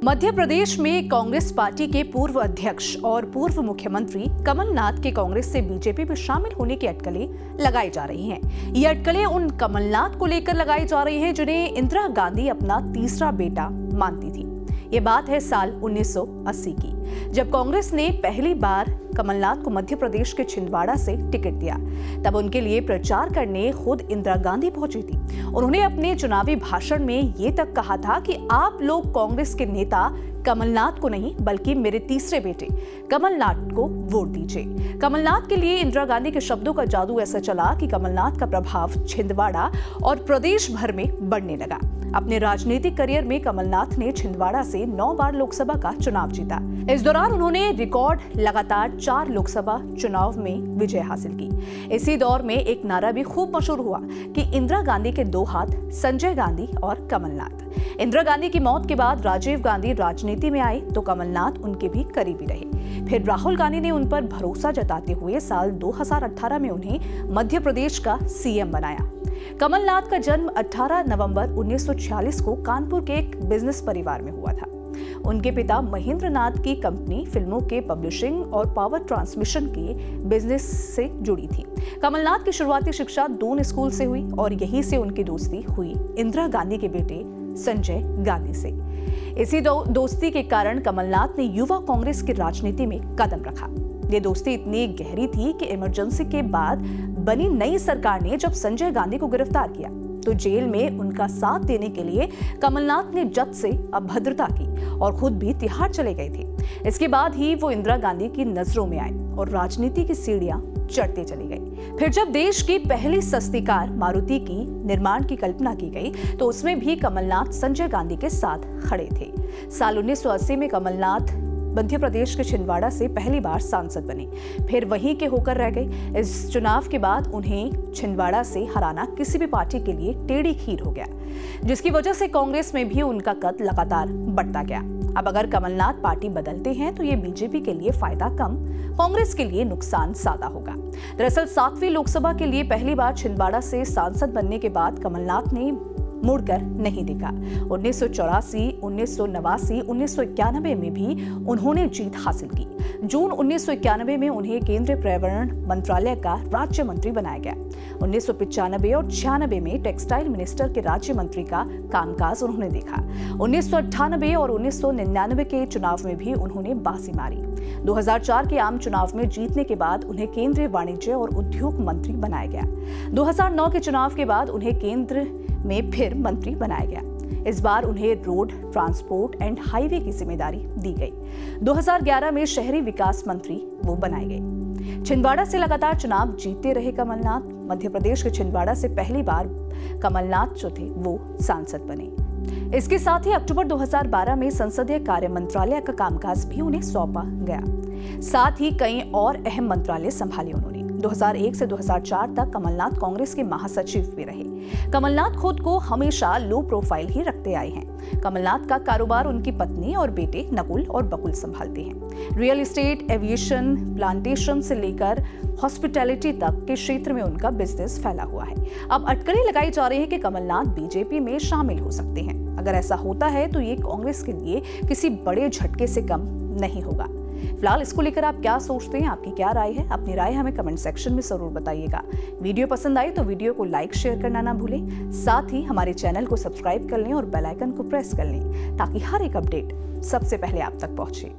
मध्य प्रदेश में कांग्रेस पार्टी के पूर्व अध्यक्ष और पूर्व मुख्यमंत्री कमलनाथ के कांग्रेस से बीजेपी में शामिल होने की अटकलें लगाई जा रही हैं। ये अटकलें उन कमलनाथ को लेकर लगाई जा रही हैं जिन्हें इंदिरा गांधी अपना तीसरा बेटा मानती थी। ये बात है साल 1980 की, जब कांग्रेस ने पहली बार कमलनाथ को मध्य प्रदेश के छिंदवाड़ा से टिकट दिया। तब उनके लिए प्रचार करने खुद इंदिरा गांधी पहुंची थी। उन्होंने अपने चुनावी भाषण में ये तक कहा था कि आप लोग कांग्रेस के नेता कमलनाथ को नहीं बल्कि मेरे तीसरे बेटे कमलनाथ को वोट दीजिए। कमलनाथ के लिए इंदिरा गांधी के शब्दों का जादू ऐसा चला कि कमलनाथ का प्रभाव छिंदवाड़ा और प्रदेश भर में बढ़ने लगा। अपने राजनीतिक करियर में कमलनाथ ने छिंदवाड़ा से 9 बार लोकसभा का चुनाव जीता। इस दौरान उन्होंने रिकॉर्ड लगातार 4 लोकसभा चुनाव में विजय हासिल की। इसी दौर में एक नारा भी खूब मशहूर हुआ कि इंदिरा गांधी के 2 हाथ, संजय गांधी और कमलनाथ। इंदिरा गांधी की मौत के बाद राजीव गांधी राजनीति में आए तो कमलनाथ उनके भी करीबी रहे। फिर राहुल गांधी ने उन पर भरोसा जताते हुए साल 2018 में उन्हें मध्य प्रदेश का सीएम बनाया। कमलनाथ का जन्म 18 नवंबर 1946 को कानपुर के एक बिजनेस परिवार में हुआ था। उनके पिता महेंद्र नाथ की कंपनी फिल्मों के पब्लिशिंग और पावर ट्रांसमिशन के बिजनेस से जुड़ी थी। कमलनाथ की शुरुआती शिक्षा दून स्कूल से हुई और यहीं से उनकी दोस्ती हुई इंदिरा गांधी के बेटे संजय गांधी से। इसी दोस्ती के कारण कमलनाथ ने युवा कांग्रेस की राजनीति में कदम रखा। ये दोस्ती इतनी गहरी थी कि इमरजेंसी के बाद बनी नई सरकार ने जब संजय गांधी को गिरफ्तार किया तो जेल में उनका साथ देने के लिए कमलनाथ ने जज से अभद्रता की और खुद भी तिहाड़ चले गए थे। इसके बाद ही वो इंदिरा गांधी की नजरों में आए और राजनीति की सीढ़ियां चढ़ते चली गई। फिर जब देश की पहली सस्ती कार मारुति की निर्माण की कल्पना की गई तो उसमें भी कमलनाथ संजय गांधी के साथ खड़े थे। साल 1980 में कमलनाथ मध्य प्रदेश के छिंदवाड़ा से पहली बार सांसद बने, फिर वहीं के होकर रह गए। इस चुनाव के बाद उन्हें छिंदवाड़ा से हराना किसी भी पार्टी के लिए टेढ़ी खीर हो गया, जिसकी वजह से कांग्रेस में भी उनका कद लगातार बढ़ता गया। अब अगर कमलनाथ पार्टी बदलते हैं तो ये बीजेपी के लिए फायदा कम, कांग्रेस के लिए नुकसान ज्यादा होगा। दरअसल 7वीं लोकसभा के लिए पहली बार छिंदवाड़ा से सांसद बनने के बाद कमलनाथ ने मुड़कर नहीं देखा। 1984, 1989, 1991 में भी उन्होंने जीत हासिल की। जून 1991 में उन्हें केंद्रीय पर्यावरण मंत्रालय का राज्य मंत्री बनाया गया। 1995 और 96 में टेक्सटाइल मिनिस्टर के राज्य मंत्री का कामकाज उन्होंने देखा। 1998 और 1999 के चुनाव में भी उन्होंने बाजी मारी। 2004 के आम चुनाव में जीतने के बाद उन्हें केंद्रीय वाणिज्य और उद्योग मंत्री बनाया गया। 2009 के चुनाव के बाद उन्हें केंद्र में फिर मंत्री बनाया गया। इस बार उन्हें रोड, ट्रांसपोर्ट एंड हाईवे की जिम्मेदारी दी गई। 2011 में शहरी विकास मंत्री वो बनाए गए। छिंदवाड़ा से लगातार चुनाव जीतते रहे कमलनाथ। मध्य प्रदेश के छिंदवाड़ा से पहली बार कमलनाथ जो थे वो सांसद बने। इसके साथ ही अक्टूबर 2012 में संसदीय कार्य मंत्रालय का कामकाज भी उन्हें सौंपा गया। साथ ही कई और अहम मंत्रालय संभाले उन्होंने। 2001 से 2004 तक कमलनाथ कांग्रेस के महासचिव भी रहे। कमलनाथ खुद को हमेशा लो प्रोफाइल ही रखते आए हैं। कमलनाथ का कारोबार उनकी पत्नी और बेटे नकुल और बकुल संभालते हैं। रियल एस्टेट, एविएशन, प्लांटेशन से लेकर हॉस्पिटैलिटी तक के क्षेत्र में उनका बिजनेस फैला हुआ है। अब अटकलें लगाई जा रही है कि कमलनाथ बीजेपी में शामिल हो सकते हैं। अगर ऐसा होता है तो ये कांग्रेस के लिए किसी बड़े झटके से कम नहीं होगा। फिलहाल इसको लेकर आप क्या सोचते हैं, आपकी क्या राय है? अपनी राय हमें कमेंट सेक्शन में जरूर बताइएगा। वीडियो पसंद आई तो वीडियो को लाइक शेयर करना ना भूलें। साथ ही हमारे चैनल को सब्सक्राइब कर लें और बेल आइकन को प्रेस कर लें ताकि हर एक अपडेट सबसे पहले आप तक पहुंचे।